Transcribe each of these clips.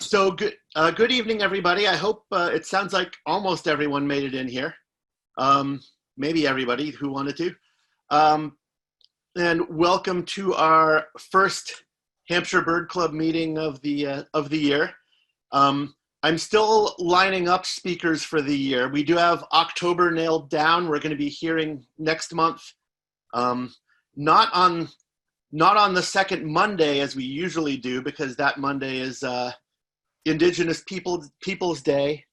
So good evening, everybody. I hope it sounds like almost everyone made it in here. Maybe everybody who wanted to. And welcome to our first Hampshire Bird Club meeting of the year. I'm still lining up speakers for the year. We do have October nailed down. We're going to be hearing next month. Not on the second Monday as we usually do, because that Monday is Indigenous Peoples Day,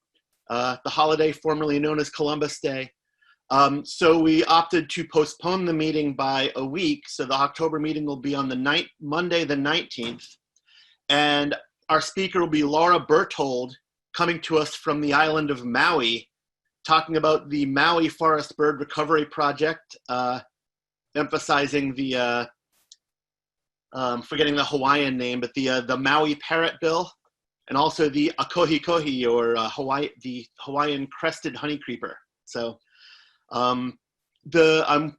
the holiday formerly known as Columbus Day. So we opted to postpone the meeting by a week. So the October meeting will be on the Monday the 19th. And our speaker will be Laura Berthold, coming to us from the island of Maui, talking about the Maui Forest Bird Recovery Project, emphasizing the, forgetting the Hawaiian name, but the Maui Parrot Bill, and also the Akohikohi, or the Hawaiian Crested Honeycreeper. So I'm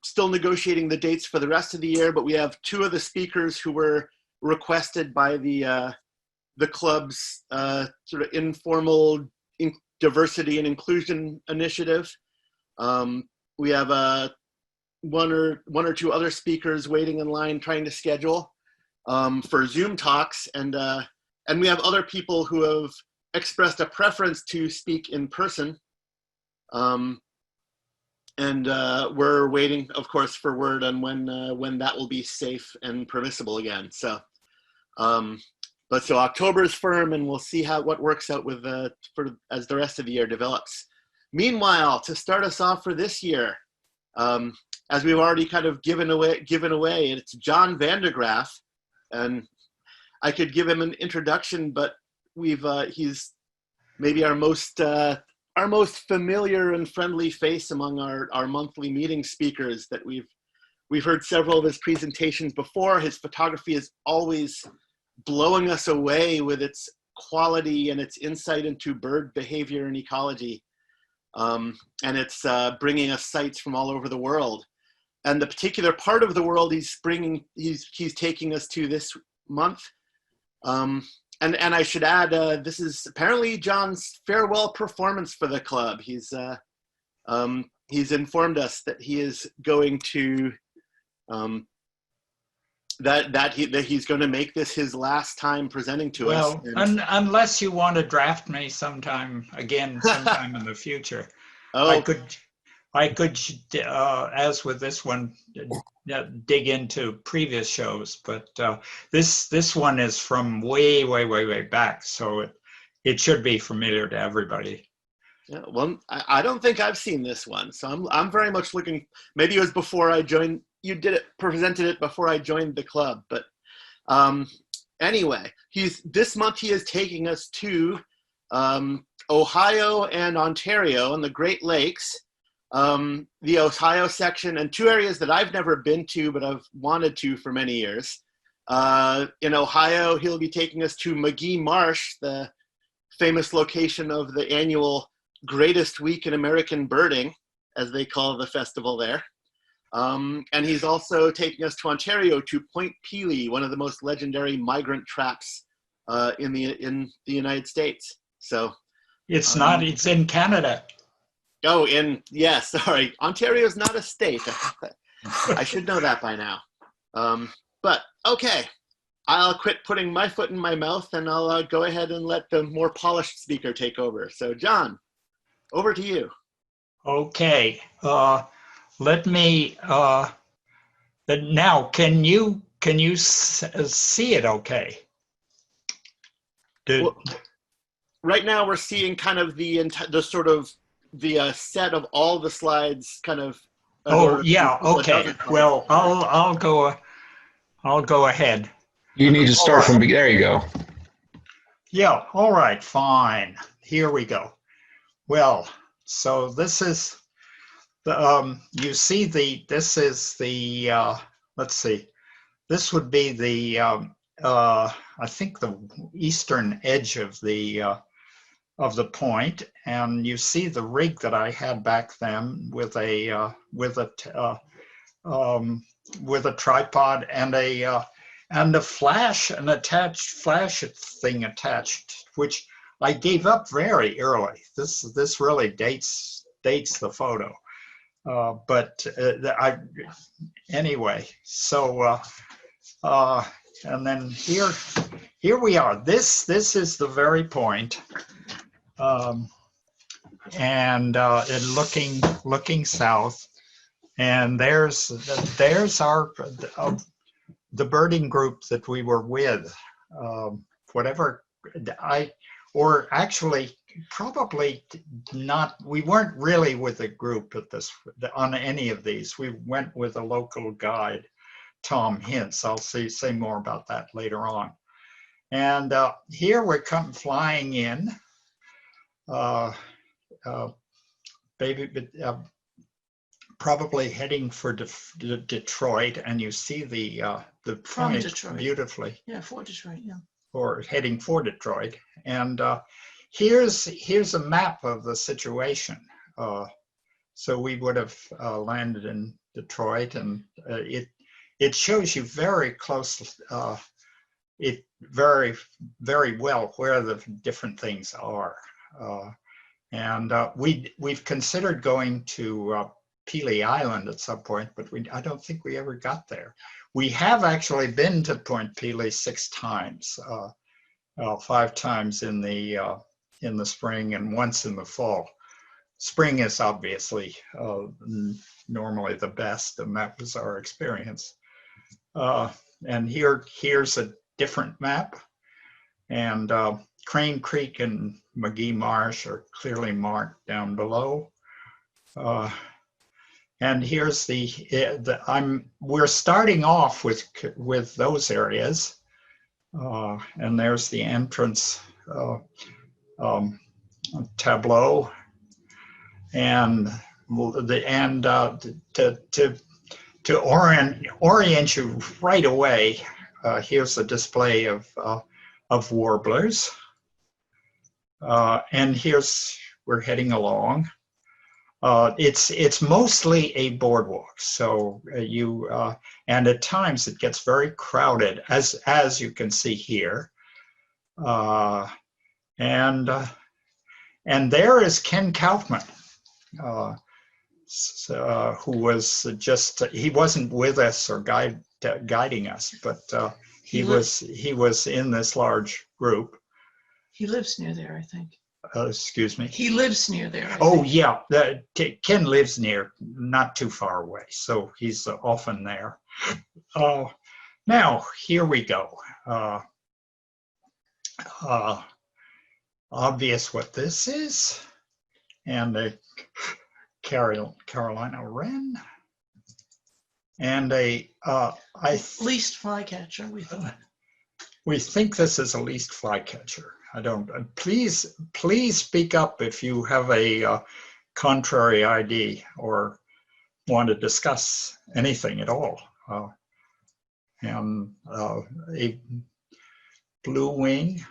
still negotiating the dates for the rest of the year, but we have two of the speakers who were requested by the club's sort of informal diversity and inclusion initiative. We have one or two other speakers waiting in line trying to schedule for Zoom talks, and we have other people who have expressed a preference to speak in person. And we're waiting, of course, for word on when that will be safe and permissible again. So, so October is firm, and we'll see what works out with as the rest of the year develops. Meanwhile, to start us off for this year, as we've already kind of given away, it's John Vandergraaff, and I could give him an introduction, but he's maybe our most familiar and friendly face among our monthly meeting speakers. That we've heard several of his presentations before. His photography is always blowing us away with its quality and its insight into bird behavior and ecology. And it's bringing us sights from all over the world. And the particular part of the world he's taking us to this month. And I should add, this is apparently John's farewell performance for the club. He's informed us that he is going to that he's going to make this his last time presenting to us. Well, unless you want to draft me sometime in the future. Oh. I could, as with this one, dig into previous shows, but this one is from way back, so it should be familiar to everybody. Yeah, well, I don't think I've seen this one, so I'm very much looking. Maybe it was before I joined. You presented it before I joined the club, but anyway, this month he is taking us to Ohio and Ontario and the Great Lakes. The Ohio section, and two areas that I've never been to, but I've wanted to for many years. In Ohio, he'll be taking us to Magee Marsh, the famous location of the annual Greatest Week in American Birding, as they call the festival there. And he's also taking us to Ontario to Point Pelee, one of the most legendary migrant traps in the United States. So it's in Canada. Oh, yes, sorry. Ontario is not a state. I should know that by now. But okay, I'll quit putting my foot in my mouth, and I'll go ahead and let the more polished speaker take over. So John, over to you. Okay. Let me, now, can you see it okay? Well, right now we're seeing kind of the sort of the set of all the slides kind of. Oh yeah, okay. Well, I'll go ahead. You need to start from there. You go. Yeah. All right. Fine. Here we go. Well, so this is the you see this is the let's see. This would be the I think the eastern edge of the point, and you see the rig that I had back then with a tripod and and a flash, an attached flash thing attached, which I gave up very early. This really dates the photo. Anyway, so and then here we are. This is the very point, and looking south, and there's our the birding group that we were with. Whatever or actually probably not. We weren't really with a group on any of these. We went with a local guide, Tom Hince. I'll say more about that later on. And here we're flying in, probably heading for Detroit, and you see the point Detroit. Beautifully. Yeah, for Detroit, yeah. Or heading for Detroit. And here's a map of the situation. So we would have landed in Detroit, and it shows you very close, very, very well where the different things are. We've considered going to Pelee Island at some point, but I don't think we ever got there. We have actually been to Point Pelee 6 times, 5 times in the spring and once in the fall. Spring is obviously normally the best, and that was our experience. And here's a different map, and Crane Creek and Magee Marsh are clearly marked down below. And here's we're starting off with those areas, and there's the entrance tableau, and to orient you right away, here's a display of warblers, and we're heading along. It's mostly a boardwalk, so and at times it gets very crowded, as you can see here, and there is Ken Kaufman, who was he wasn't with us or guiding us, but he was in this large group. He lives near there, I think. Excuse me? He lives near there. I Oh, think. yeah. Ken lives near, not too far away, so he's often there. Now, here we go. Obvious what this is. And a Carolina wren. And Least flycatcher, we thought. we think this is a least flycatcher. I don't. Please speak up if you have a contrary ID or want to discuss anything at all. And a blue wing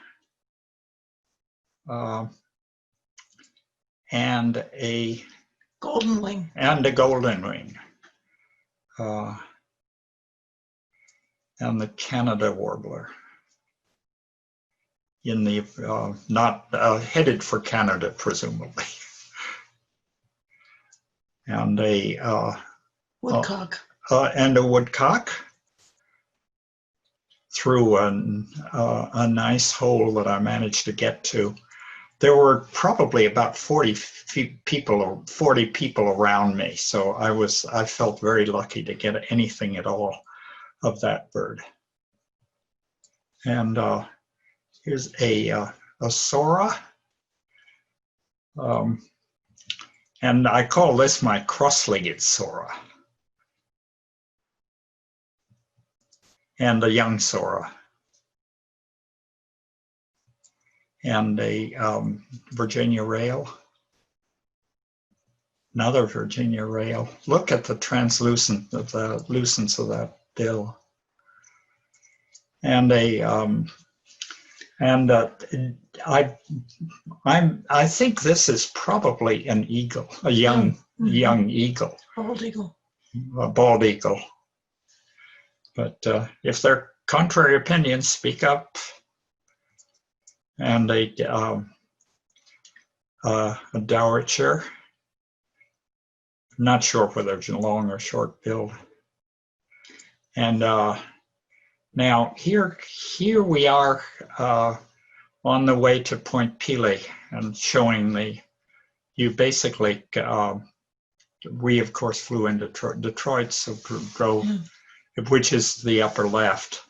and a Golden wing. And a golden wing. And the Canada warbler. In the not headed for Canada, presumably, and a Woodcock. And a woodcock through a nice hole that I managed to get to. There were probably about 40 people around me, so I felt very lucky to get anything at all of that bird. And here's a Sora, and I call this my cross-legged Sora, and a young Sora, and a Virginia rail, another Virginia rail. Look at the translucent of the lucence of that bill, and I think this is probably an eagle, a young eagle, Bald eagle. a bald eagle. But if they're contrary opinions, speak up. And a dowitcher. Not sure whether it's long or short billed. And now here we are on the way to Point Pelee and showing you basically, we of course flew into Detroit, so drove, which is the upper left.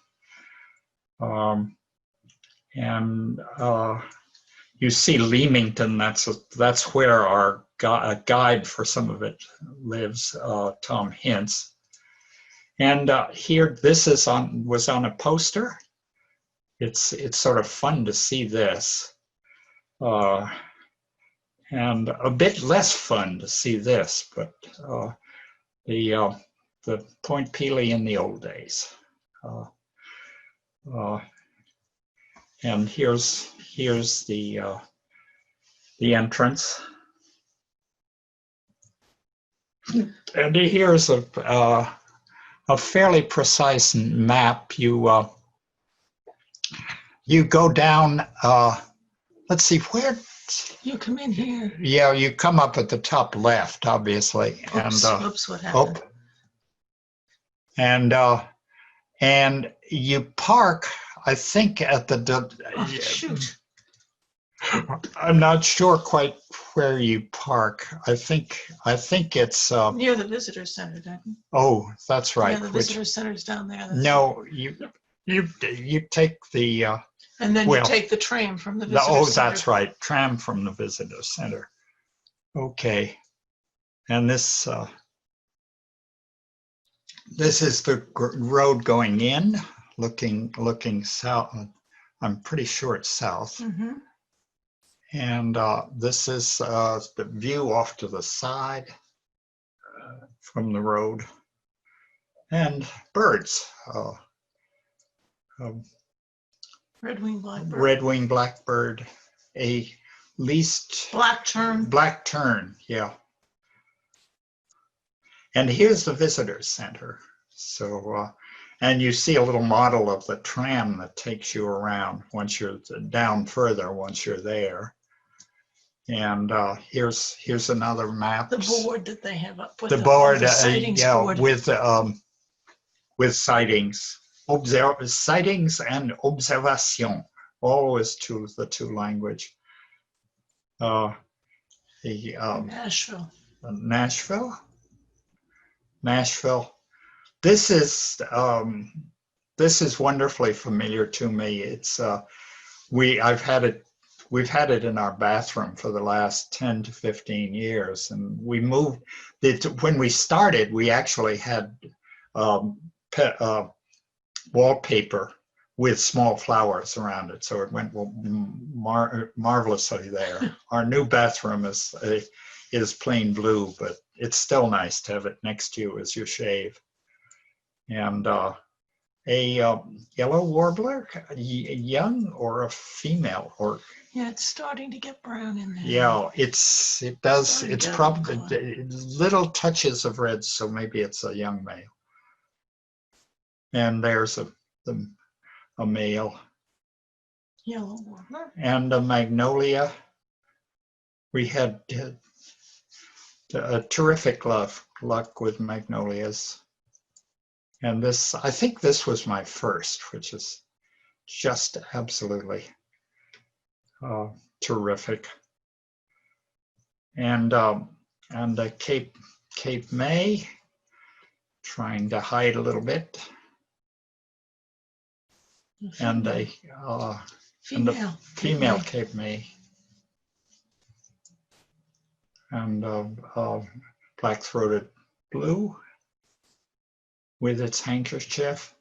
You see Leamington, that's where our guide for some of it lives, Tom Hince. And here, this was on a poster. It's sort of fun to see this. And a bit less fun to see this, but the Point Pelee in the old days. And here's the entrance. And here's a fairly precise map. You go down. Let's see where. You come in here. Yeah, you come up at the top left, obviously. Oops, what happened? And you park, I think, at the. Shoot. I'm not sure quite where you park. I think it's near the visitor center, don't you? Oh, that's right. Yeah, the visitor center's down there. No, you take the. And then you take the tram from the visitor center. Oh, that's right, tram from the visitor center. Okay, and this is the road going in, looking south. I'm pretty sure it's south. Mm-hmm. And this is the view off to the side from the road. And birds. Red-winged blackbird. Red-winged blackbird. A least... Black tern. Black tern, yeah. And here's the visitor center. So, and you see a little model of the tram that takes you around once you're down further, once you're there. And here's another map. The board that they have up with the board, sightings board. with sightings, sightings and observation, always the two language. Nashville. Nashville. This is wonderfully familiar to me. It's we've had it in our bathroom for the last 10 to 15 years, and we moved it when we started. We actually had wallpaper with small flowers around it, so it went marvelously there. Our new bathroom is plain blue, but it's still nice to have it next to you as you shave. And a yellow warbler, young or a female, or yeah, it's starting to get brown in there. Yeah, it's probably little touches of red, so maybe it's a young male. And there's a male. Yellow warbler. And a magnolia. We had a terrific luck with magnolias. And I think this was my first, which is just absolutely terrific. And Cape May, trying to hide a little bit. And a female Cape May. And black-throated blue with its handkerchief,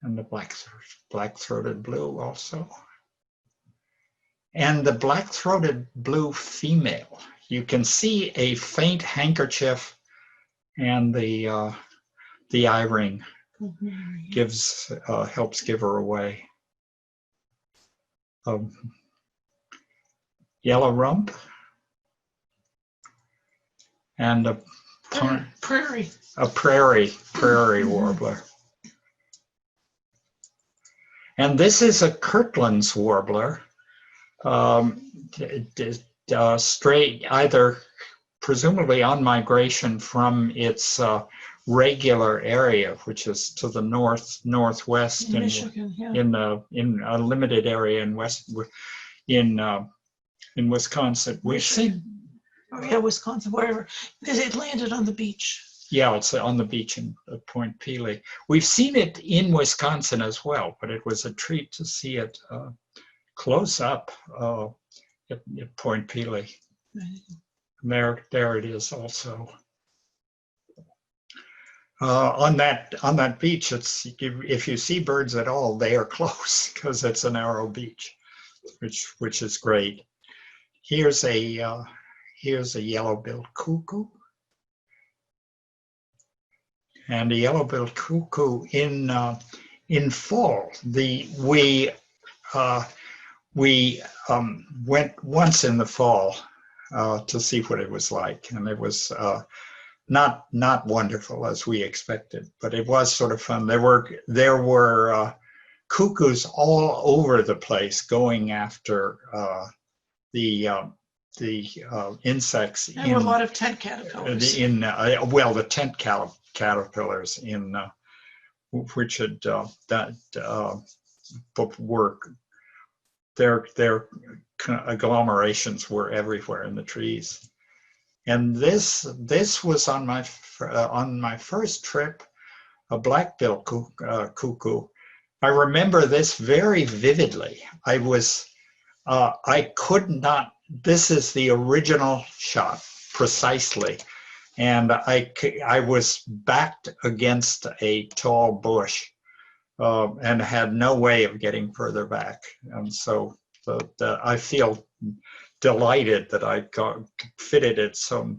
and the black-throated blue also. And the black-throated blue female, you can see a faint handkerchief, and the eye ring helps give her away. Yellow rump, and a prairie warbler. And this is a Kirtland's warbler, straight, either presumably on migration from its regular area, which is to the northwest, In Michigan, yeah. in a limited area in Wisconsin. We've seen, Oh, yeah, Wisconsin, wherever. It landed on the beach. yeah, it's on the beach in Point Pelee. We've seen it in Wisconsin as well, but it was a treat to see it close up at Point Pelee. There it is also. On that beach, it's, if you see birds at all, they are close because it's a narrow beach, which is great. Here's a yellow-billed cuckoo, and a yellow-billed cuckoo in fall. We went once in the fall to see what it was like, and it was not wonderful as we expected, but it was sort of fun. There were cuckoos all over the place going after the insects. There were a lot of tent caterpillars. The tent caterpillars which had their agglomerations were everywhere in the trees. And this was on my first trip, a black-billed cuckoo. I remember this very vividly. I could not. This is the original shot precisely, and I was backed against a tall bush and had no way of getting further back. And so I feel delighted that I fitted it so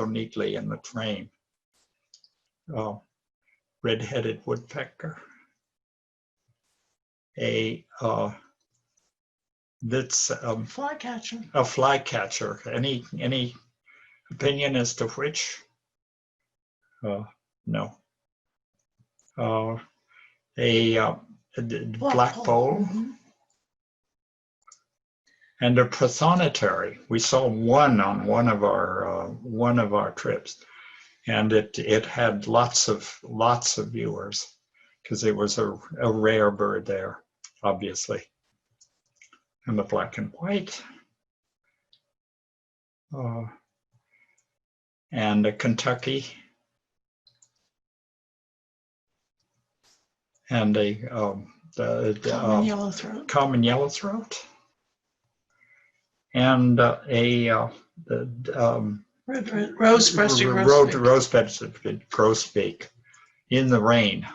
neatly in the frame. Red-headed woodpecker. That's Flycatcher. a flycatcher. Any opinion as to which? No. A blackpoll. Mm-hmm. And a prothonotary. We saw one on one of our trips, and it had lots of viewers because it was a rare bird there, obviously. And the black and white, and a Kentucky, and a Common yellowthroat. Common yellowthroat. And rose-breasted grosbeak. Rose-breasted grosbeak in the rain.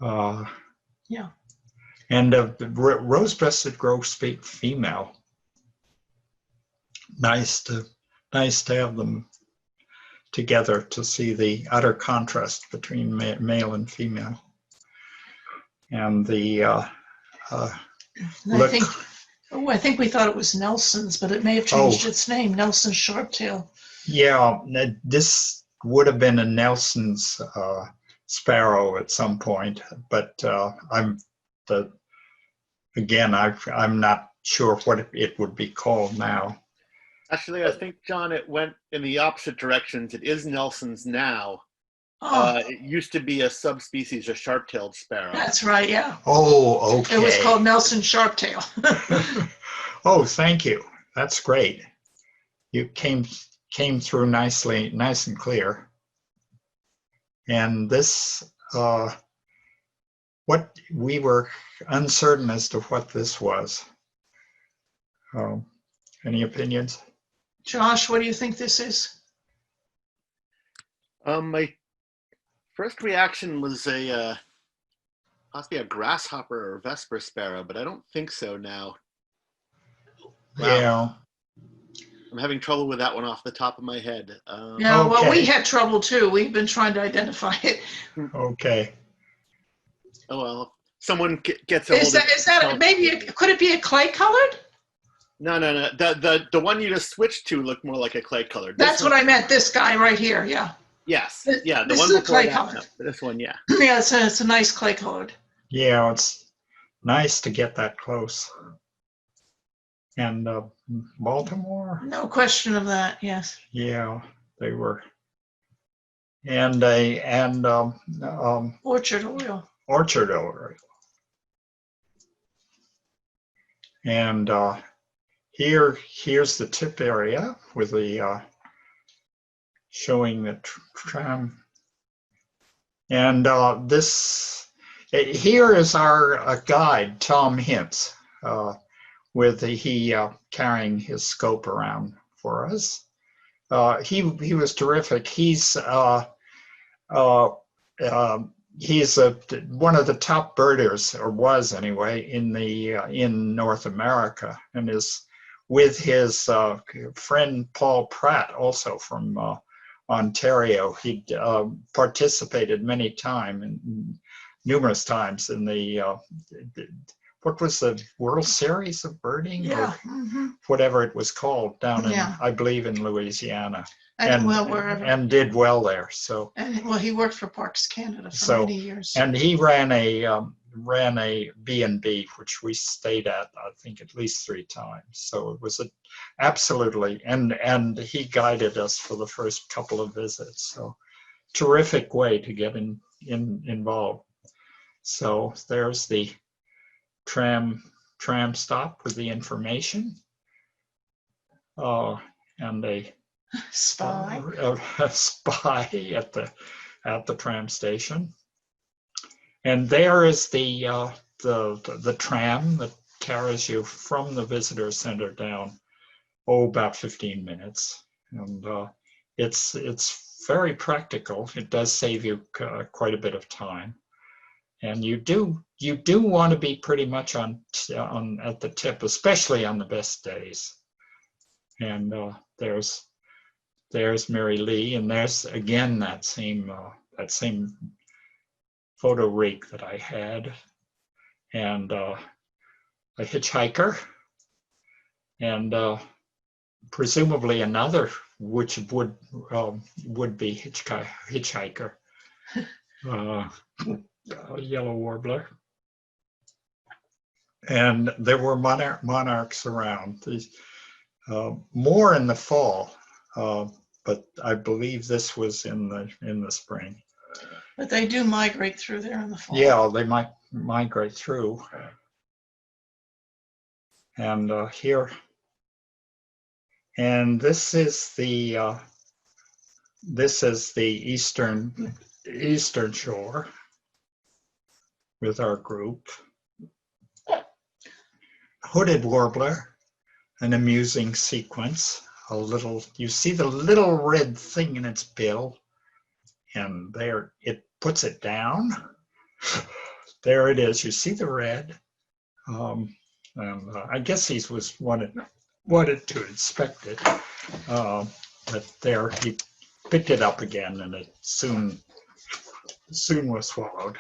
Yeah. And the rose-breasted grosbeak female. Nice to have them together to see the utter contrast between male and female. And I think we thought it was Nelson's, but it may have changed its name. Nelson's sharptail. Yeah, this would have been a Nelson's sparrow at some point, but I'm not sure what it would be called now. Actually, I think, John, it went in the opposite directions. It is Nelson's now. Oh, It used to be a subspecies of sharp-tailed sparrow. that's right, yeah. Oh, okay. It was called Nelson's sharptail. Oh, thank you. That's great. You came through nicely, nice and clear. And this, what we were uncertain as to what this was. Any opinions? Josh, what do you think this is? My first reaction was possibly a grasshopper or vesper sparrow, but I don't think so now. Wow. Yeah. I'm having trouble with that one off the top of my head. Yeah, well, okay. we had trouble too. We've been trying to identify it. Okay. Oh well, someone gets a hold Is that maybe? Could it be a clay colored? No. The one you just switched to looked more like a clay colored. That's what I meant. This guy right here. Yeah. Yes. Yeah. The This one is a before clay that, colored. no, this one, yeah. Yeah, it's a nice clay colored. Yeah, it's Nice to get that close. And Baltimore, No question of that, yes. yeah, they were. And Orchard oil. Orchard Oil. And here's the tip area with the showing the tram. And here is our guide, Tom Hince, with he carrying his scope around for us. He was terrific. He's one of the top birders, or was anyway, in North America, and is with his friend Paul Pratt, also from Ontario. He participated numerous times in the what was the World Series of Birding, Yeah. or whatever it was called, down in, Yeah. I believe, in Louisiana. Wherever. And did well there. So He worked for Parks Canada for So, many years. and he ran a B&B, which we stayed at, I think, at least 3 times. So it was absolutely, and he guided us for the first couple of visits. So terrific way to get involved. So there's the tram stop with the information, and a Spy. a spy at the tram station. And there is the tram that carries you from the visitor center down, about 15 minutes. And it's very practical. It does save you quite a bit of time. And you do want to be pretty much on at the tip, especially on the best days. And there's Mary Lee, and there's again that same photo rig that I had, and a hitchhiker, and presumably another, which would be hitchhiker, a yellow warbler. And there were monarchs around. These more in the fall, but I believe this was in the spring. But they do migrate through there in the fall. Yeah, they might migrate through. And here, and this is the eastern shore with our group. Hooded warbler, an amusing sequence. You see the little red thing in its bill, and there it puts it down. There it is. You see the red. I guess he wanted to inspect it, but there he picked it up again, and it soon was swallowed.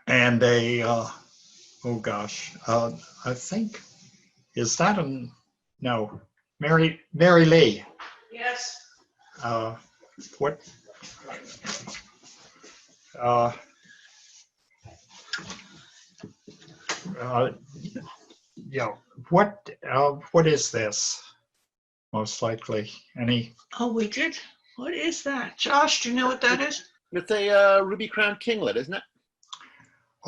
And oh gosh, I think, is that no, Mary Lee? Yes. What? Yeah. What is this? Most likely, any? Oh, we did. What is that, Josh? Do you know what that is? It's a ruby crowned kinglet, isn't it?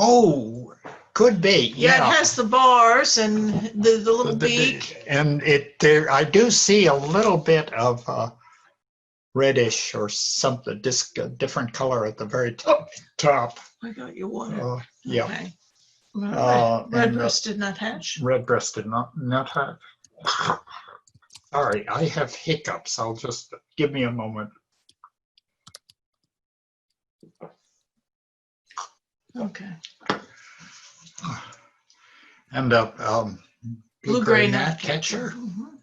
Oh, could be. Yeah, it has the bars and the little beak. And there I do see a little bit of reddish or something, different color at the very top. I got you one. Yeah. Okay. Red-breasted nuthatch. Red-breasted nuthatch. Sorry, I have hiccups. I'll just give me a moment. Okay. And blue-gray gnatcatcher. Mm-hmm.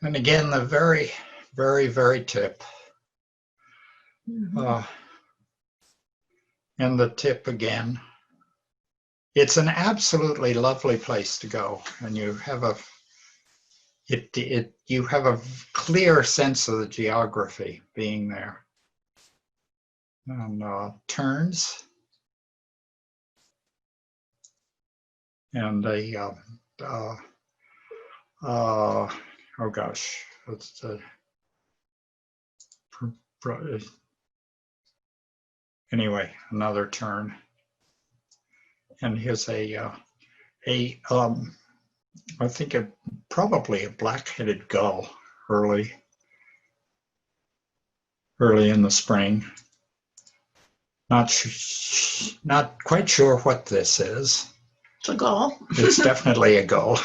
And again, the very, very, very tip. Mm-hmm. And the tip again. It's an absolutely lovely place to go, and you have a clear sense of the geography being there. and terns, and a oh gosh, what's the anyway, another tern, and here's I think probably a black-headed gull early in the spring. Not quite sure what this is. It's a gull. It's definitely a gull.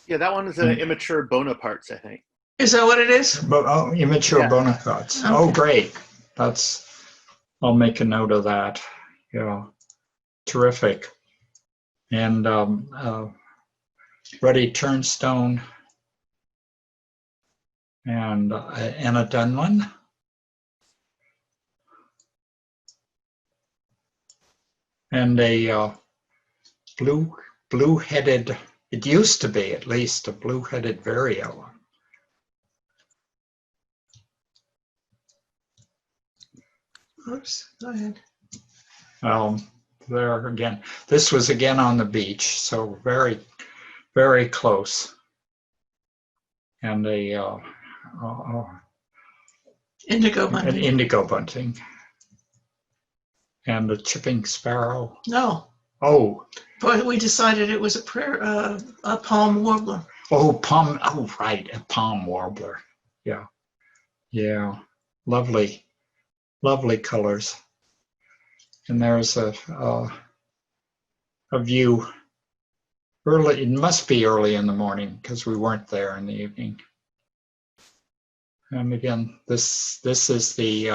Yeah, that one is an immature Bonapartes, I think. Is that what it is? But immature Yeah. Bonapartes. Okay. Oh, great. I'll make a note of that. Yeah, terrific. And ruddy turnstone and Anna Dunlin. And a blue-headed, it used to be at least a blue-headed vireo. Oops, go ahead. There again, this was again on the beach, so very, very close. And a Indigo an bunting. indigo bunting. And a chipping sparrow. No, Oh, but we decided it was a palm warbler. oh, right, a palm warbler. Yeah, yeah, lovely, lovely colors. And there's a view early. It must be early in the morning because we weren't there in the evening. And again, this is the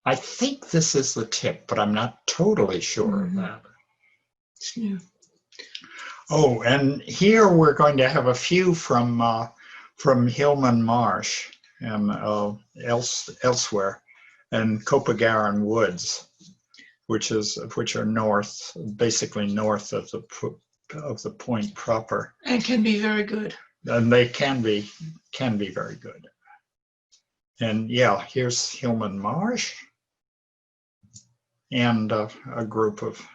I think this is the tip, but I'm not totally sure of that. Yeah. Oh, and here we're going to have a few from Hillman Marsh and elsewhere, and Copagaran Woods, which are north, basically north of the point proper. And can be very good. And they can be very good. And yeah, here's Hillman Marsh and a group of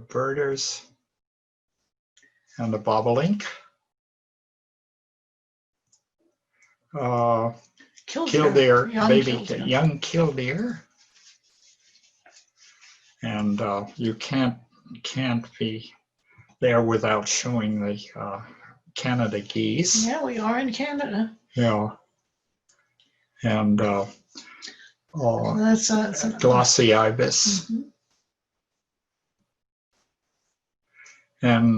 birders and a bobolink. Killdeer, young killdeer. And you can't be there without showing the Canada geese. Yeah, we are in Canada. Yeah. And That's glossy ibis. Mm-hmm. And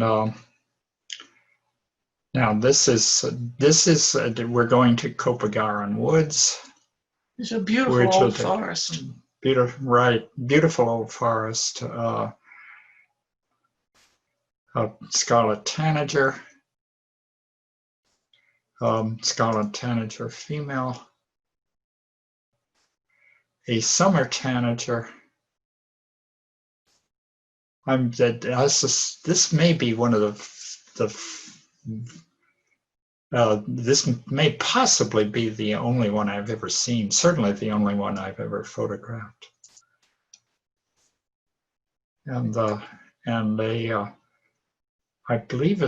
now this is we're going to Copagaran Woods. It's a beautiful old forest. Beautiful old forest. Scarlet tanager. Scarlet tanager female. A summer tanager. This may be one of this may possibly be the only one I've ever seen. Certainly the only one I've ever photographed. And I believe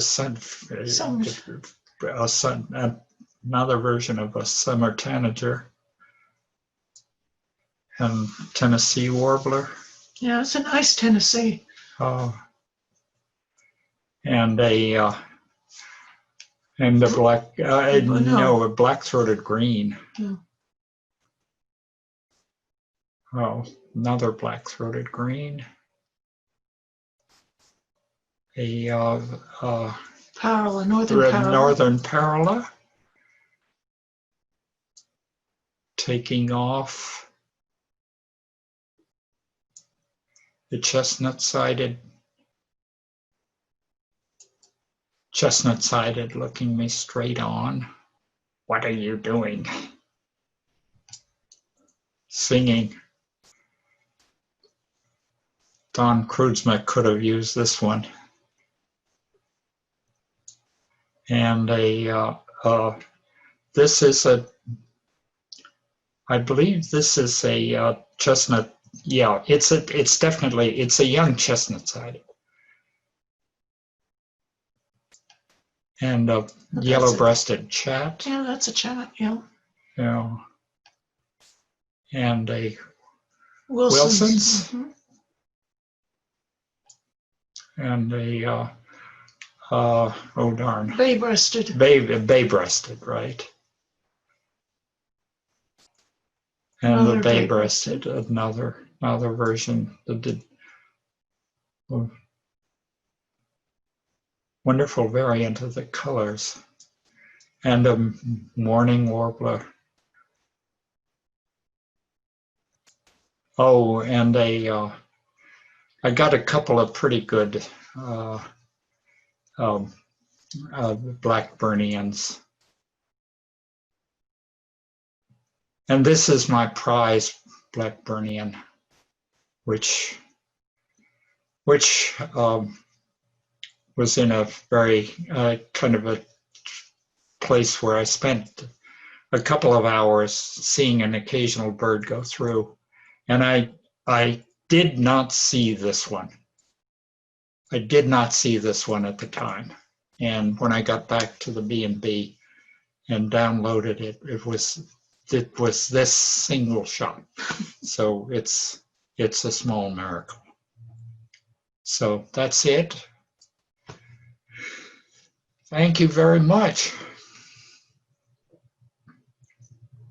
another version of a summer tanager. And Tennessee warbler. Yeah, it's a nice Tennessee. And a black a black-throated green. Yeah. Oh, another black-throated green. A Parula, northern parula. Taking off. The chestnut-sided looking me straight on. What are you doing? Singing. Don Kreutzmann could have used this one. And this is I believe this is a chestnut. Yeah, it's a young chestnut-sided. And a yellow-breasted chat. Yeah, that's a chat, yeah. Yeah. And a Wilson's. Wilson's. And a, oh darn. Bay-breasted. Bay-breasted, right. And Another the bay-breasted, another version that did wonderful variant of the colors. And a morning warbler. Oh, and I got a couple of pretty good Blackburnians. And this is my prize Blackburnian, which was in a very kind of a place where I spent a couple of hours seeing an occasional bird go through. And I did not see this one. I did not see this one at the time. And when I got back to the B&B and downloaded it, it was this single shot. So it's a small miracle. So that's it. Thank you very much.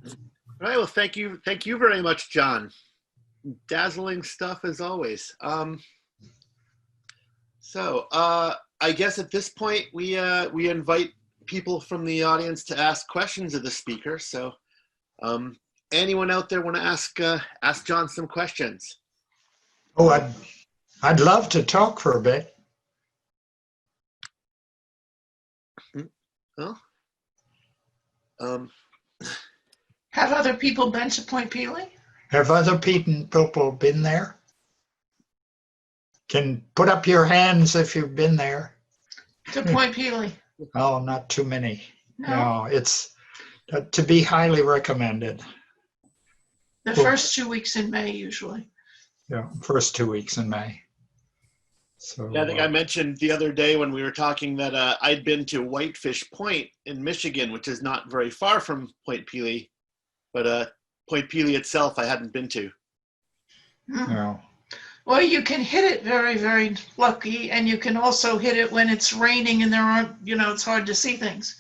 All right, well, thank you very much, John. Dazzling stuff as always. So I guess at this point we invite people from the audience to ask questions of the speaker. So anyone out there want to ask John some questions? Oh, I'd love to talk for a bit. Well, Have other people been to Point Pelee? Have other people been there? Can put up your hands if you've been there. To Point Pelee? Oh, not too many. No? No, it's to be highly recommended. The first 2 weeks in May, usually. Yeah, first 2 weeks in May. So yeah, I think I mentioned the other day when we were talking that I'd been to Whitefish Point in Michigan, which is not very far from Point Pelee, but Point Pelee itself I hadn't been to. no. Well, you can hit it very, very lucky, and you can also hit it when it's raining and there aren't, it's hard to see things.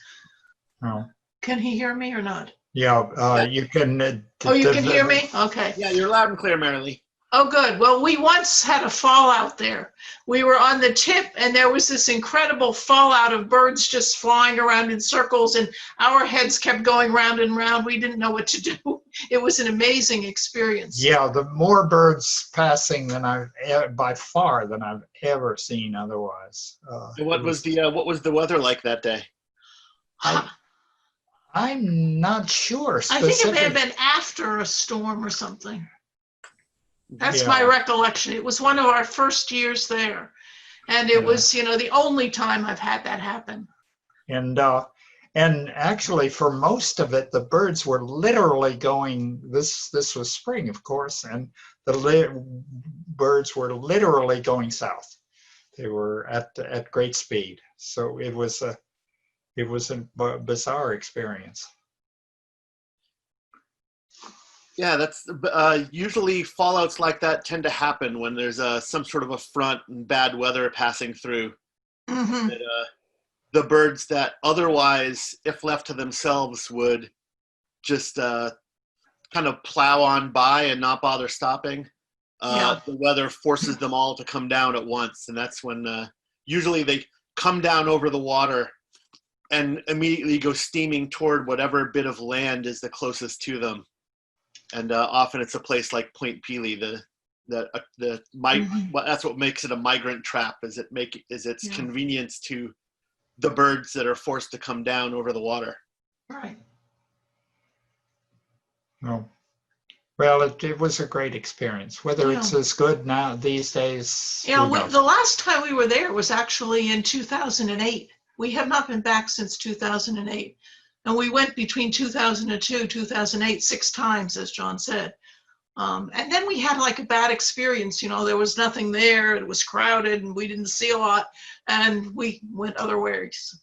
No. Can he hear me or not? Yeah, you can. Oh, you can hear me? Okay. Yeah, you're loud and clear, Marilee. Oh, good. Well, we once had a fallout there. We were on the tip, and there was this incredible fallout of birds just flying around in circles, and our heads kept going round and round. We didn't know what to do. It was an amazing experience. Yeah, the more birds passing by far than I've ever seen otherwise. What was the weather like that day? I'm not sure. I think it may have been after a storm or something. That's my recollection. It was one of our first years there. And it was, the only time I've had that happen. And actually for most of it, the birds were literally going, this was spring, of course, and the birds were literally going south. They were at great speed. So it was a bizarre experience. Yeah, that's usually fallouts like that tend to happen when there's some sort of a front and bad weather passing through. Mm-hmm. That, the birds that otherwise, if left to themselves, would just kind of plow on by and not bother stopping. The weather forces them all to come down at once, and that's when usually they come down over the water and immediately go steaming toward whatever bit of land is the closest to them. And often it's a place like Point Pelee. That's what makes it a migrant trap. Is its convenience to the birds that are forced to come down over the water. Right. Oh. Well, it was a great experience. Whether it's as good now these days. Yeah, the last time we were there was actually in 2008. We have not been back since 2008. And we went between 2002, 2008, 6 times, as John said. And then we had like a bad experience, you know, there was nothing there, it was crowded and we didn't see a lot, and we went other ways.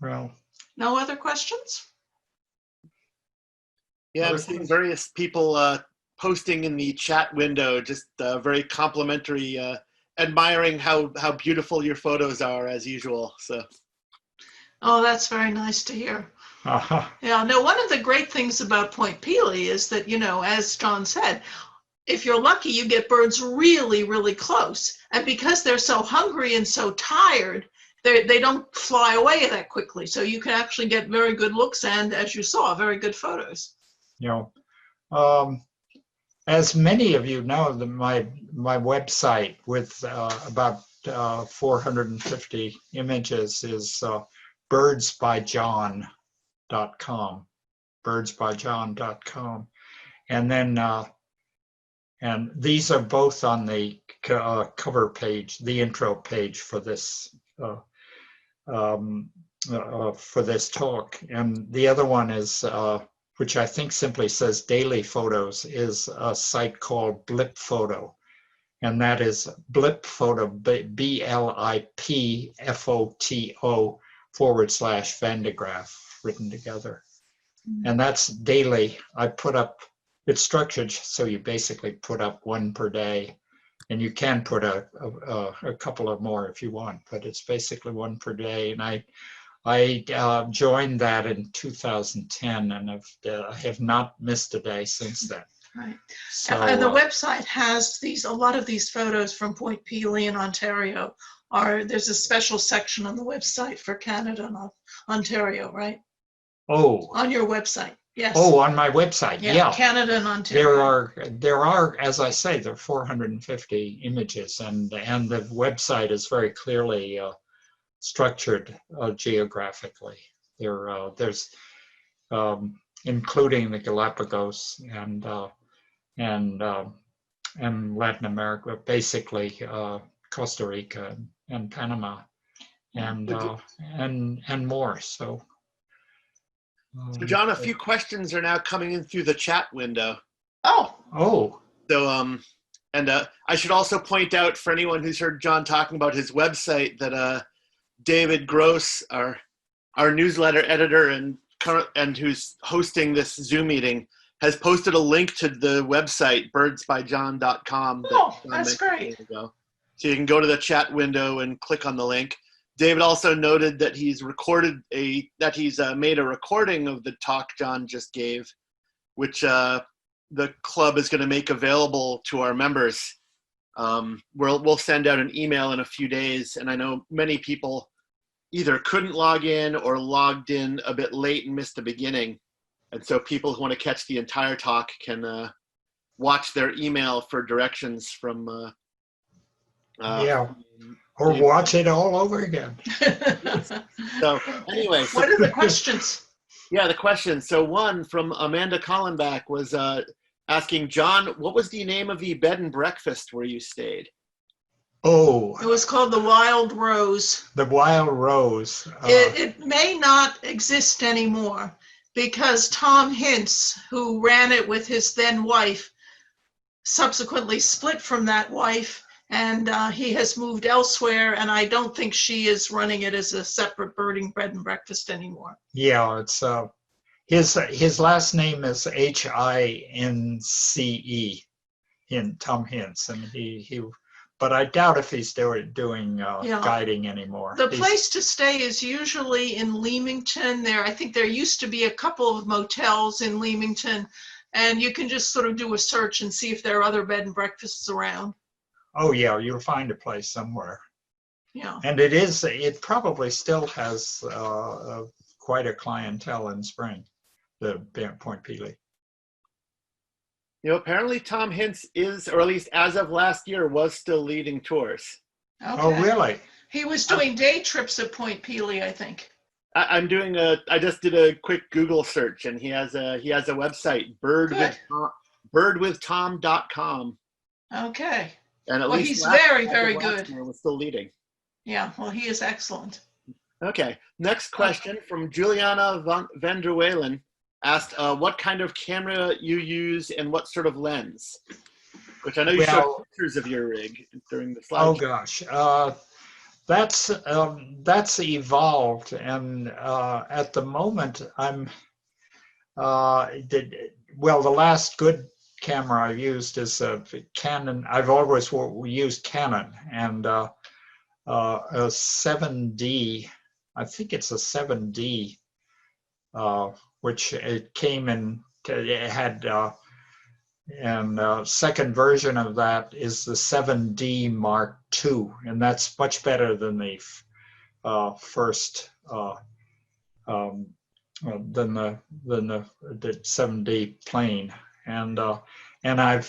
Well, No other questions? Yeah, I'm seeing various people posting in the chat window, just very complimentary, admiring how beautiful your photos are as usual. So. Oh, that's very nice to hear. uh-huh. Yeah, no, one of the great things about Point Pelee is that, you know, as John said, if you're lucky, you get birds really, really close. And because they're so hungry and so tired, they don't fly away that quickly. So you can actually get very good looks and, as you saw, very good photos. You know, as many of you know, my website with about 450 images is birdsbyjohn.com, birdsbyjohn.com. And then, and these are both on the cover page, the intro page for this talk. And the other one is, which I think simply says daily photos, is a site called Blip Photo. And that is Blip Photo, BLIPFOTO / Van de Graaff, written together. And that's daily. I put up, it's structured so you basically put up one per day. And you can put a couple of more if you want, but it's basically one per day. And I joined that in 2010 and have not missed a day since then. Right. So, and the website has a lot of these photos from Point Pelee in Ontario. There's a special section on the website for Canada and Ontario, right? Oh. On your website, yes. Oh, on my website, yeah. Canada and Ontario. There are, as I say, there are 450 images, and the website is very clearly structured geographically. There's including the Galapagos and Latin America, basically Costa Rica and Panama, and more. So, John, a few questions are now coming in through the chat window. Oh. So, and I should also point out for anyone who's heard John talking about his website that David Gross, our newsletter editor and who's hosting this Zoom meeting, has posted a link to the website birdsbyjohn.com. Oh, that's great. So you can go to the chat window and click on the link. David also noted that he's made a recording of the talk John just gave, which the club is going to make available to our members. We'll send out an email in a few days, and I know many people either couldn't log in or logged in a bit late and missed the beginning. And so people who want to catch the entire talk can watch their email for directions from or watch it all over again. So anyway. What are the questions? Yeah, the questions. So one from Amanda Collenbach was asking, John, what was the name of the bed and breakfast where you stayed? Oh. It was called the Wild Rose. The Wild Rose. It may not exist anymore because Tom Hince, who ran it with his then wife, subsequently split from that wife, and he has moved elsewhere, and I don't think she is running it as a separate birding bed and breakfast anymore. Yeah, it's his last name is Hince, in Tom Hince, and he but I doubt if he's doing guiding anymore. The place to stay is usually in Leamington. I think there used to be a couple of motels in Leamington, and you can just sort of do a search and see if there are other bed and breakfasts around. Oh yeah, you'll find a place somewhere. Yeah. And it probably still has quite a clientele in spring, the Point Pelee. You know, apparently Tom Hince is, or at least as of last year, was still leading tours. Okay. Oh, really? He was doing day trips at Point Pelee, I think. I just did a quick Google search, and he has a website, birdwithtom.com. Okay. And at Well, least he's very, very last good. year was still leading. Yeah, well, he is excellent. Okay, next question from Juliana van der Weylen asked what kind of camera you use and what sort of lens, which I know you showed Well, pictures of your rig during the oh slide. gosh, that's evolved, and at the moment I'm well, the last good camera I've used is a Canon. I've always used Canon, and a 7D. I think it's a 7D, which it came in. It had, and second version of that is the 7D Mark II, and that's much better than the first. Than the 7D plane, and I've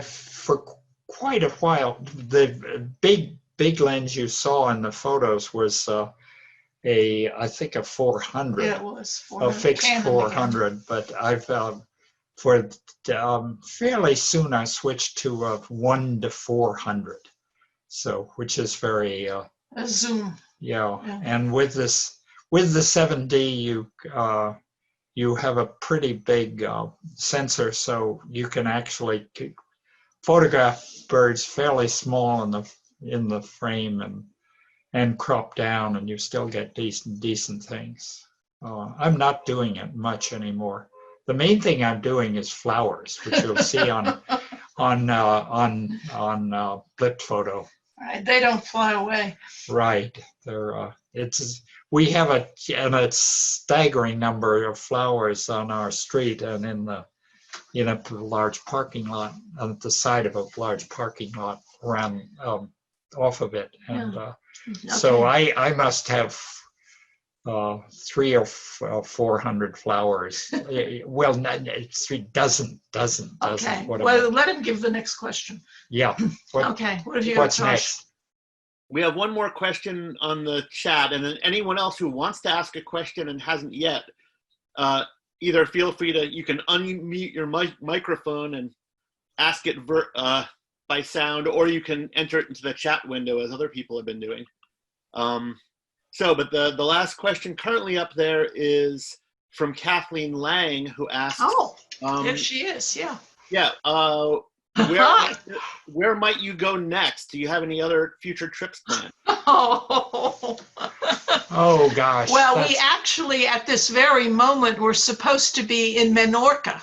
for quite a while, the big lens you saw in the photos was I think a 400, Yeah, it was a fixed Canon 400, again. but I've for fairly soon I switched to a 1:400, so which is very A zoom. yeah, Yeah. and with the 7D, you have a pretty big sensor, so you can actually photograph birds fairly small in the frame and crop down, and you still get decent things. I'm not doing it much anymore. The main thing I'm doing is flowers, which you'll see on blip photo. Right, they don't fly away. Right. We have a staggering number of flowers on our street and in a large parking lot, on the side of a large parking lot around off of it. And so I must have 300 or 400 flowers. Well, it's 3 dozen. Okay, What well, let him give the next question. Yeah. Okay, what have you got? What's next? We have one more question on the chat, and then anyone else who wants to ask a question and hasn't yet, either feel free to, you can unmute your microphone and ask it by sound, or you can enter it into the chat window as other people have been doing. But the last question currently up there is from Kathleen Lang, who asked. Oh, there she is, yeah. Yeah, where might you go next? Do you have any other future trips planned? Oh. Oh gosh. Well, we actually, at this very moment, were supposed to be in Menorca,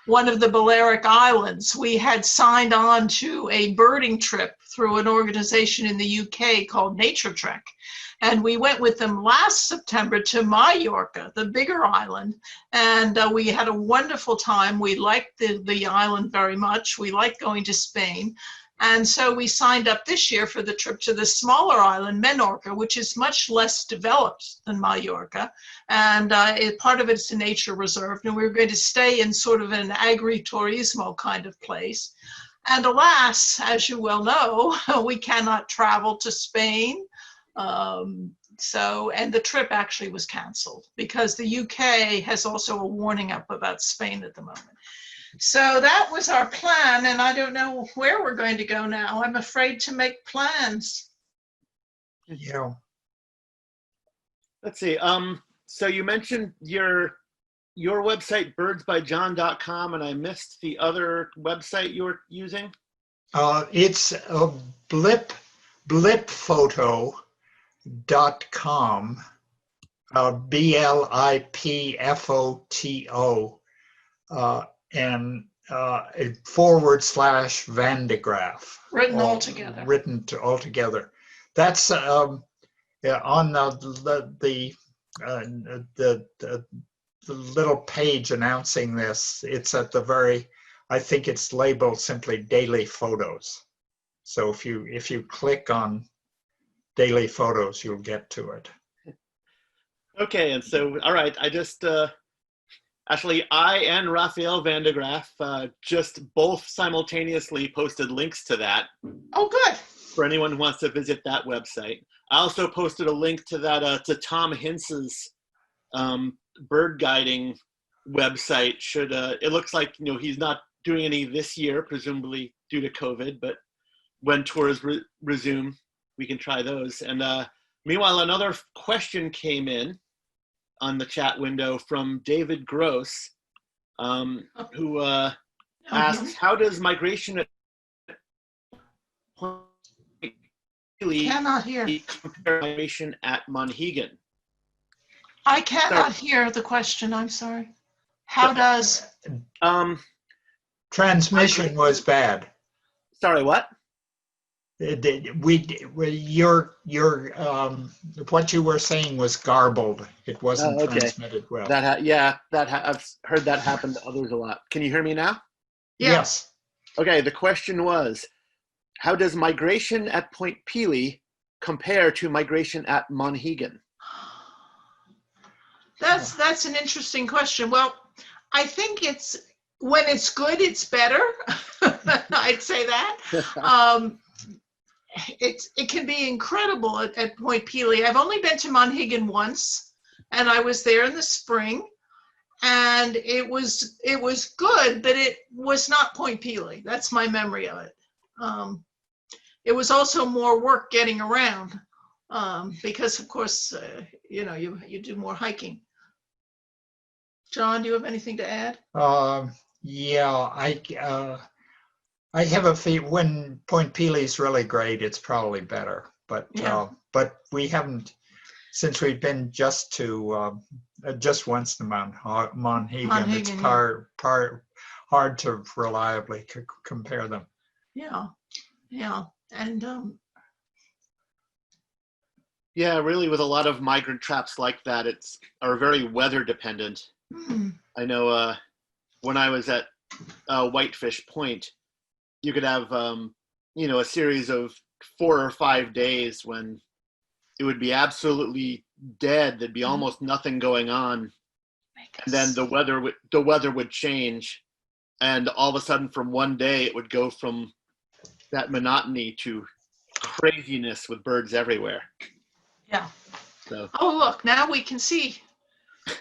one of the Balearic Islands. We had signed on to a birding trip through an organization in the UK called Nature Trek. And we went with them last September to Mallorca, the bigger island. And we had a wonderful time. We liked the island very much. We liked going to Spain. And so we signed up this year for the trip to the smaller island, Menorca, which is much less developed than Mallorca. And part of it's a nature reserve. And we were going to stay in sort of an agriturismo kind of place. And alas, as you well know, we cannot travel to Spain. And the trip actually was canceled because the UK has also a warning up about Spain at the moment. So that was our plan, and I don't know where we're going to go now. I'm afraid to make plans. Yeah. Let's see. So you mentioned your website, birdsbyjohn.com, and I missed the other website you were using. It's a blipfoto.com, BLIPFOTO, and / Van de Graaff. Written all together. Written all together. That's on the little page announcing this. It's at the very, I think it's labeled simply daily photos. So if you click on daily photos, you'll get to it. Okay, and so, all right, I just, actually, I and Raphael Van de Graaff just both simultaneously posted links to that. Oh, good. For anyone who wants to visit that website. I also posted a link to that, to Tom Hince's bird guiding website. It looks like, he's not doing any this year, presumably due to COVID, but when tours resume, we can try those. And meanwhile, another question came in on the chat window from David Gross, who asks, how does migration at Point Pelee Cannot hear. compare to migration at Monhegan? I cannot hear the question. I'm sorry. How does? Transmission was bad. Sorry, what? What you were saying was garbled. It wasn't Oh, okay. transmitted well. I've heard that happen to others a lot. Can you hear me now? Yes. Okay, the question was, how does migration at Point Pelee compare to migration at Monhegan? That's an interesting question. Well, I think when it's good, it's better. I'd say that. It can be incredible at Point Pelee. I've only been to Monhegan once, and I was there in the spring, and it was good, but it was not Point Pelee. That's my memory of it. It was also more work getting around because, of course, you do more hiking. John, do you have anything to add? Yeah, I have a feeling when Point Pelee's really great, it's probably better. But we haven't, since we've been just once to Monhegan, it's hard to reliably compare them. Yeah, and yeah, really, with a lot of migrant traps like that, are very weather dependent. I know when I was at Whitefish Point, you could have a series of 4 or 5 days when it would be absolutely dead. There'd be almost nothing going on, and then the weather would change, and all of a sudden, from one day, it would go from that monotony to craziness with birds everywhere. Yeah. So. Oh, look! Now we can see.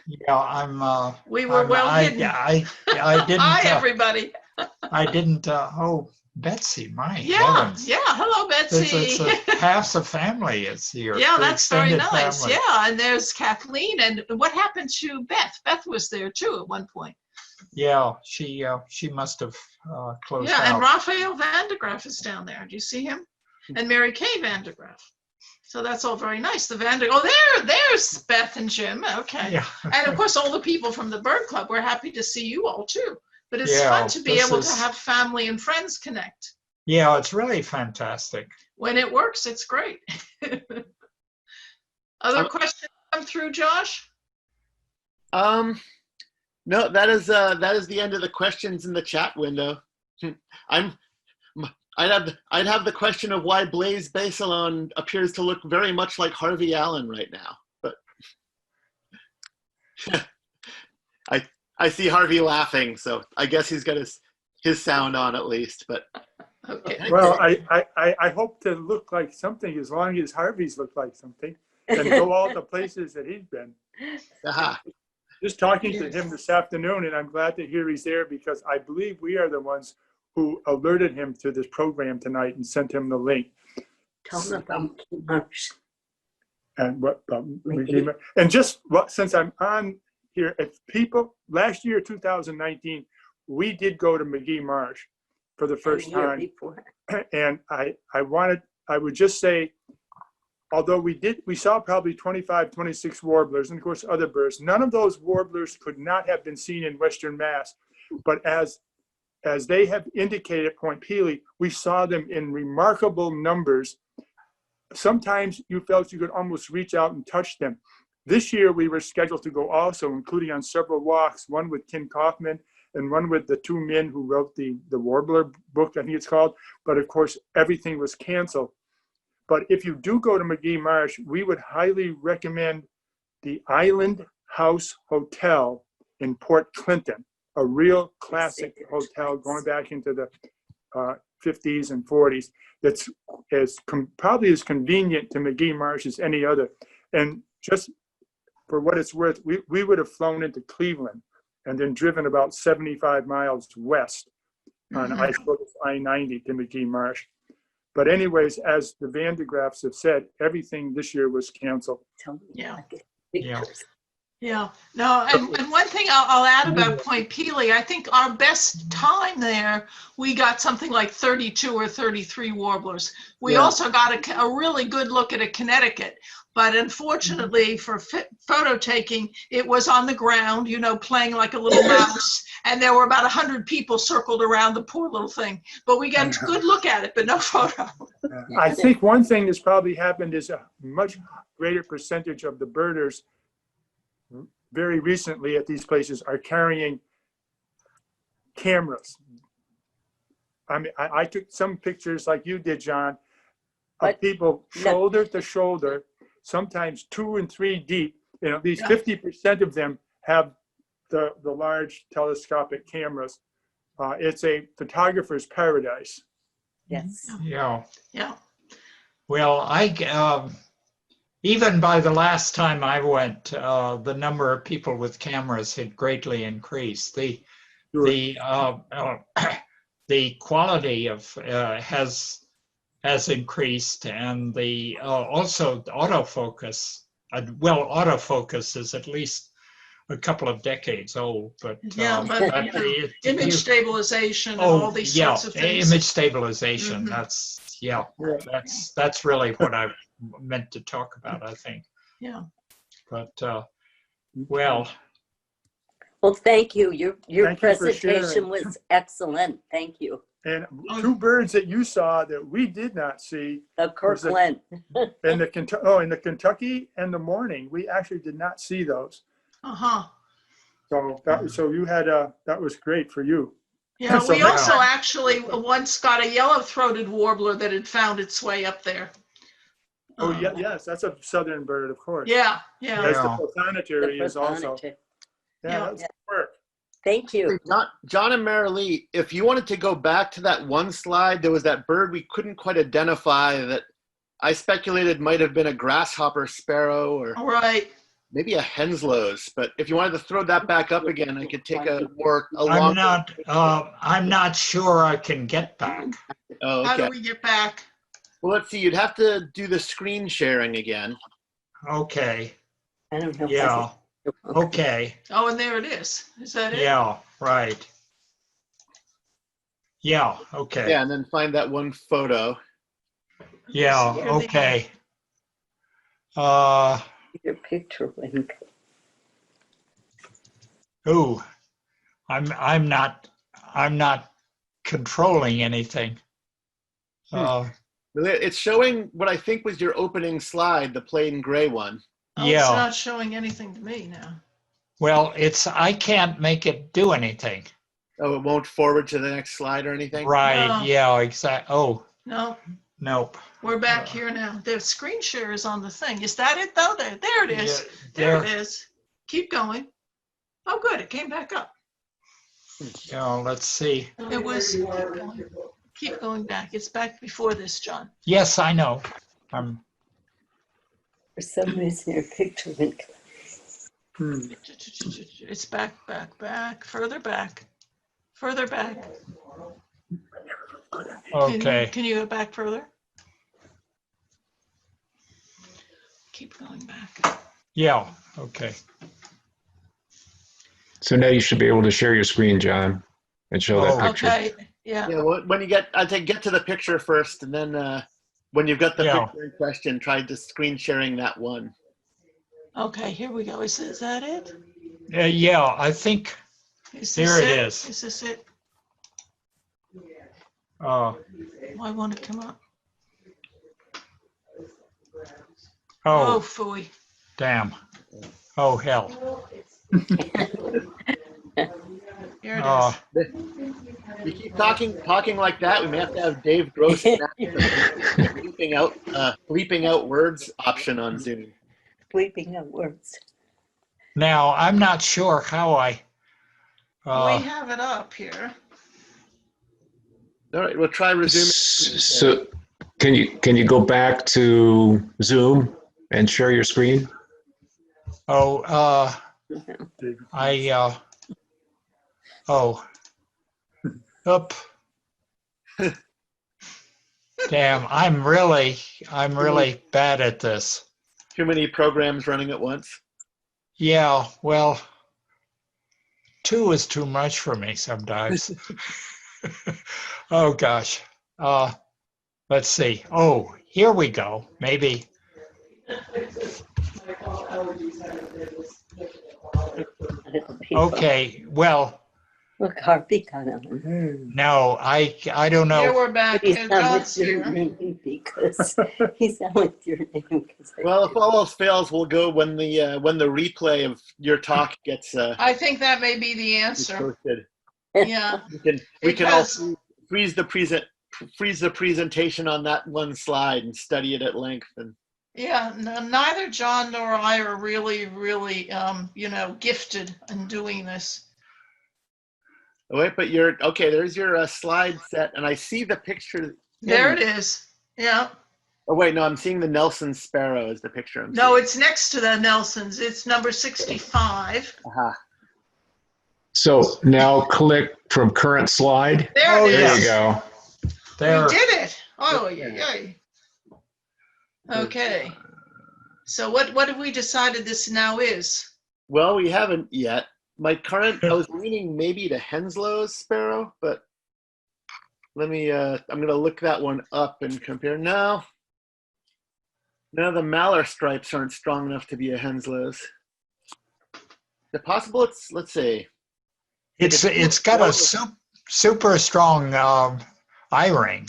Yeah, we were hidden. I didn't. Hi, everybody. I didn't. Oh, Betsy, my heavens. Yeah. Hello, Betsy. It's half the family is here. Yeah, that's very nice. Family. Yeah, and there's Kathleen. And what happened to Beth? Beth was there too at one point. Yeah, she must have closed out. Yeah, and Raphael van de Graaff is down there. Do you see him? And Mary Kay van de Graaff. So that's all very nice. There's Beth and Jim. Okay. Yeah. And of course, all the people from the Bird Club. We're happy to see you all too. But it's fun to be able to have family and friends connect. Yeah, it's really fantastic. When it works, it's great. Other questions come through, Josh? No, that is the end of the questions in the chat window. I'd have the question of why Blaise Basilone appears to look very much like Harvey Allen right now, but I see Harvey laughing, so I guess he's got his sound on at least. But okay. Well, I hope to look like something as long as Harvey's look like something, and go all the places that he's been. Just talking to him this afternoon, and I'm glad to hear he's there because I believe we are the ones who alerted him to this program tonight and sent him the link. Tell him about Magee Marsh. And what about Magee Marsh? And just since I'm on here, if people, last year, 2019, we did go to Magee Marsh for the first time. Before. And I would just say, although we saw probably 25, 26 warblers, and of course other birds, none of those warblers could not have been seen in Western Mass. But as they have indicated at Point Pelee, we saw them in remarkable numbers. Sometimes you felt you could almost reach out and touch them. This year we were scheduled to go also, including on several walks, one with Ken Kaufman and one with the two men who wrote the Warbler book, I think it's called. But of course, everything was canceled. But if you do go to Magee Marsh, we would highly recommend the Island House Hotel in Port Clinton, a real classic hotel going back into the 50s and 40s. That's probably as convenient to Magee Marsh as any other. And just for what it's worth, we would have flown into Cleveland and then driven about 75 miles west on I-90 to Magee Marsh. But anyways, as the Van de Graaffs have said, everything this year was canceled. Tell me Yeah. I get Yeah. pictures. Yeah, no, and one thing I'll add about Point Pelee, I think our best time there, we got something like 32 or 33 warblers. We Yeah. also got a really good look at a Connecticut, but unfortunately for photo taking, it was on the ground, you know, playing like a little mouse, and there were about 100 people circled around the poor little thing. But we got a good look at it, but no photo. I think one thing that's probably happened is a much greater percentage of the birders very recently at these places are carrying cameras. I mean, I took some pictures like you did, John, of But- people shoulder to shoulder, sometimes 2 and 3 deep. You know, at least Yeah. 50% of them have the large telescopic cameras. It's a photographer's paradise. Yes. Yeah. Yeah, Well, even by the last time I went, the number of people with cameras had greatly increased. The quality of has increased, and the also autofocus. Autofocus is at least a couple of decades old, but Yeah, but, you know, image stabilization and all these sorts of things. image stabilization. Mhm. That's really what I meant to talk about, I think. Yeah. But well, Well, thank you. Your Thank you for presentation sharing. was excellent. Thank you. And 2 birds that you saw that we did not see The Kirkland. in the Kentucky and the morning, we actually did not see those. Uh-huh. So you had that was great for you. Yeah, So we now- also actually once got a yellow-throated warbler that had found its way up there. Oh yeah, yes, that's a southern bird, of course. Yeah, yeah. As the Yeah. prothonotary is also. Prothonotary. Yeah, that's good work. Thank you. John and Marilee, if you wanted to go back to that one slide, there was that bird we couldn't quite identify that I speculated might have been a grasshopper sparrow or All right. maybe a Henslow's. But if you wanted to throw that back up again, I could take a I'm longer. not sure I can get back. Oh, How okay. do we get back? Well, let's see. You'd have to do the screen sharing again. Okay. I don't know. if I Yeah. can- Okay. Oh, and there it is. Is that it? Yeah. Right. Yeah. Okay. Yeah, and then find that one photo. Yeah. Here they Okay. Your picture link. Ooh, I'm not controlling anything. It's showing what I think was your opening slide, the plain gray one. Oh, It's Yeah. not showing anything to me now. Well, I can't make it do anything. Oh, it won't forward to the next slide or anything? Right. No. Yeah. Exact. Oh, No, nope. we're back here now. The screen share is on the thing. Is that it though? There it is. Yeah, There it is. Keep going. Oh, good. It came back up. Yeah. Let's see. It was. Keep going back. It's back before this, John. Yes, I know. For some reason, your picture link. It's back, further back, further back. Okay. Can you go back further? Keep going back. Yeah. Okay. So now you should be able to share your screen, John, and show that Oh. picture. Okay, yeah. Yeah, when you I think get to the picture first, and then when you've got the Yeah. picture in question, try to screen sharing that one. Okay, here we go. Is that it? Yeah. I think. Is There this it is. Is this it? Why won't it come up? Oh, Oh. phooey. Damn. Oh hell. Here it is. You keep talking like that, we may have to have Dave Gross bleeping out words option on Zoom. Bleeping out words. Now I'm not sure how I. We have it up here. All right, we'll try resuming. So can you go back to Zoom and share your screen? Oh. Oh. Up. Damn, I'm really bad at this. Too many programs running at once. Yeah, well, 2 is too much for me sometimes. Oh gosh. Let's see. Oh, here we go. Maybe. Okay. Well, Look, Harvey got on. no, I don't Here know. we're back. He's And not John's with your here. name because he's not with your name. Well, if all else fails, we'll go when the replay of your talk gets I think that may be the answer. posted. Yeah. We can Because- also freeze the presentation on that one slide and study it at length. And Yeah, neither John nor I are really, gifted in doing this. oh, wait, but you're okay. There's your slide set, and I see the picture. There it is. Yeah. Oh wait, no, I'm seeing the Nelson Sparrow is the picture. No, it's next to the Nelsons. It's number 65. Aha. So now click from current slide. There Oh, it There is. you go. There. We did it. Oh, yeah. Okay. So what have we decided this now is? Well, we haven't yet. I was leaning maybe to Henslow's Sparrow, but let me, I'm going to look that one up and compare. No, the Maller stripes aren't strong enough to be a Henslow's. Is it possible let's see. It's got a super strong I-ring.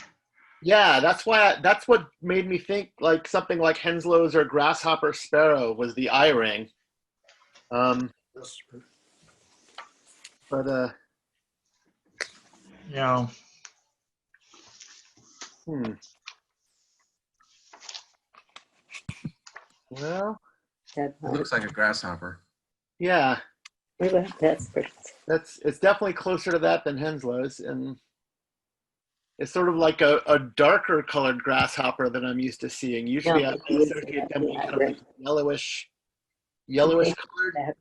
Yeah, that's what made me think like something like Henslow's or Grasshopper Sparrow was the I-ring. But Yeah. Well, That It looks like a grasshopper. yeah, What about Vesper? it's definitely closer to that than Henslow's, and it's sort of like a darker colored grasshopper than I'm used to seeing. Usually, Yeah, I it is associate them with exactly kind of like yellowish Okay. colored.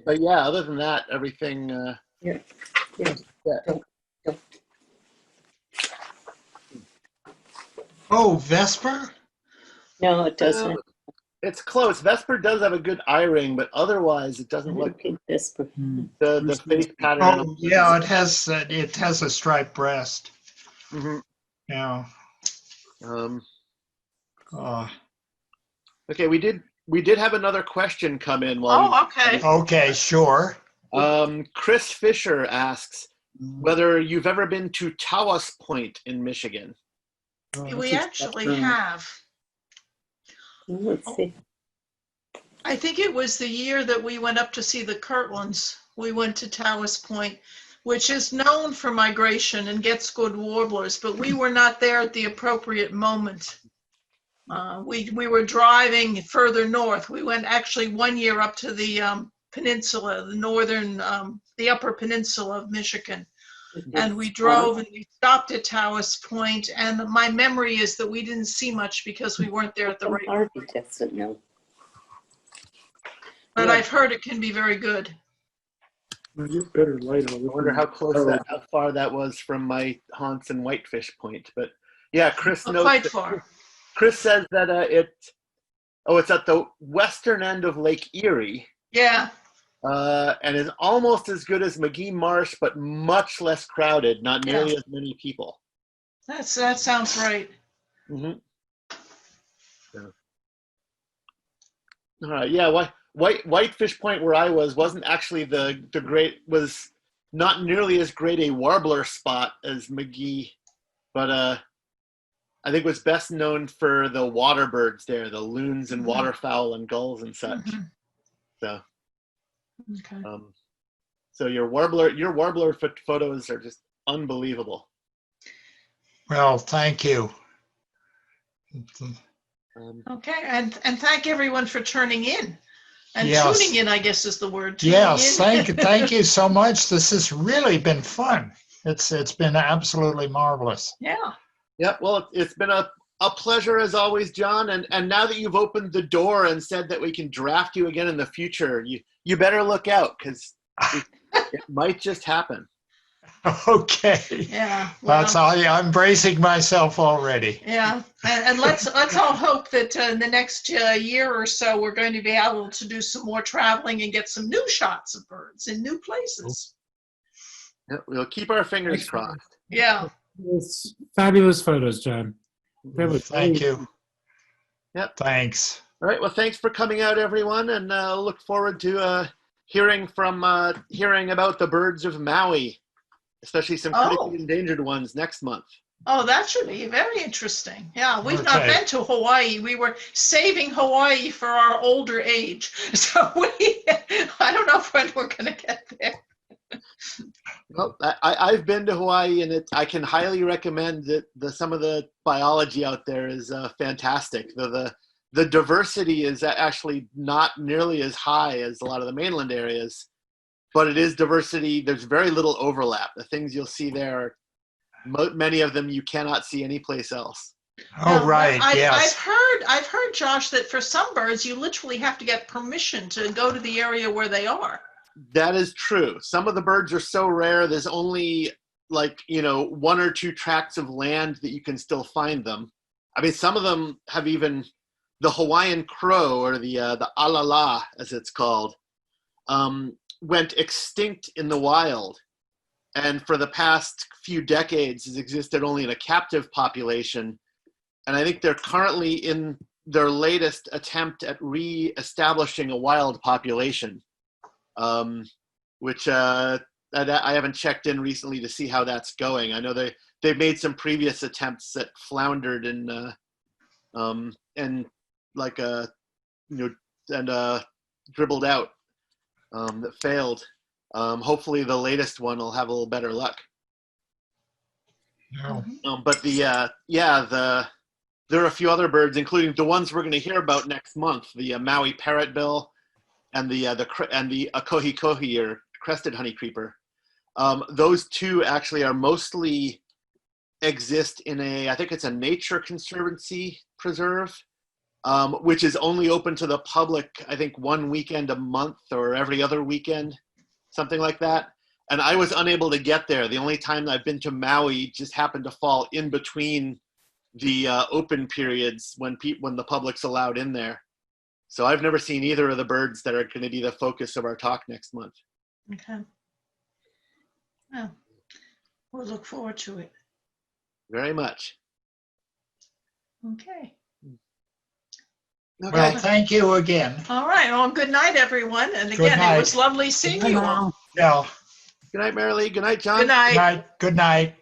But yeah, other than that, everything. Yeah. Yeah. Oh, Vesper? No, it doesn't. It's close. Vesper does have a good eye ring, but otherwise, it doesn't look Vesper. the face pattern. Oh, yeah, it has a striped breast. Mhm. Yeah. Okay, we did have another question come in while Oh, okay. Okay, sure. Chris Fisher asks whether you've ever been to Tawas Point in Michigan. We actually have. Let's see. I think it was the year that we went up to see the Kirtlands. We went to Tawas Point, which is known for migration and gets good warblers, but we were not there at the appropriate moment. We were driving further north. We went actually one year up to the peninsula, the upper peninsula of Michigan. And we drove and we stopped at Tawas Point, and my memory is that we didn't see much because we weren't there at the right moment. Harvey doesn't know. But I've heard it can be very good. You better light on I wonder how how far that was from my haunts in Whitefish Point. But yeah, Chris knows. Quite far. Chris says that it's at the western end of Lake Erie. Yeah. And is almost as good as Magee Marsh, but much less crowded, not nearly as many people. That sounds right. Mm-hmm. Yeah. All right, yeah. Whitefish Point, where I wasn't actually was not nearly as great a warbler spot as Magee, but I think was best known for the water birds there, the loons and waterfowl and gulls and such. Mm-hmm. So. Okay. So your warbler photos are just unbelievable. Well, thank you. Okay, and thank everyone for turning in. And Yes. tuning in, I guess, is the word. Tuning Yes, in. thank you so much. This has really been fun. It's been absolutely marvelous. Yeah. Yeah, well, it's been a pleasure as always, John. And now that you've opened the door and said that we can draft you again in the future, you better look out because it might just happen. Okay. Yeah. Well, That's all. I'm bracing myself already. yeah, and let's all hope that in the next year or so we're going to be able to do some more traveling and get some new shots of birds in new places. Yeah, we'll keep our fingers crossed. Yeah. It's fabulous photos, John. That was Thank really- you. Yep. Thanks. All right. Well, thanks for coming out, everyone, and look forward to hearing about the birds of Maui, especially some critically endangered ones next month. Oh, that should be very interesting. Yeah, we've not Okay. been to Hawaii. We were saving Hawaii for our older age. So I don't know when we're going to get there. Well, I've been to Hawaii, and I can highly recommend that some of the biology out there is fantastic. The diversity is actually not nearly as high as a lot of the mainland areas, but it is diversity. There's very little overlap. The things you'll see there, many of them you cannot see anyplace else. Oh, right. Yes. I've heard, Josh, that for some birds you literally have to get permission to go to the area where they are. That is true. Some of the birds are so rare. There's only 1 or 2 tracts of land that you can still find them. I mean, some of them have even the Hawaiian crow, or the alala, as it's called, went extinct in the wild, and for the past few decades has existed only in a captive population. And I think they're currently in their latest attempt at re-establishing a wild population, which I haven't checked in recently to see how that's going. I know they've made some previous attempts that floundered and dribbled out, that failed. Hopefully the latest one will have a little better luck. No. But there are a few other birds, including the ones we're going to hear about next month: the Maui parrotbill and the akohi-kohi, or crested honeycreeper. Those two actually are mostly exist in I think it's a nature conservancy preserve, which is only open to the public, I think, 1 weekend a month or every other weekend, something like that. And I was unable to get there. The only time I've been to Maui just happened to fall in between the open periods when the public's allowed in there. So I've never seen either of the birds that are going to be the focus of our talk next month. Okay. Well, we'll look forward to it. Very much. Okay. Okay. Well, thank you again. All right. Well, good night, everyone. And Good again, night. it was lovely seeing you all. Yeah. Good night, Marilee. Good night, John. Good night. Good night. Good night.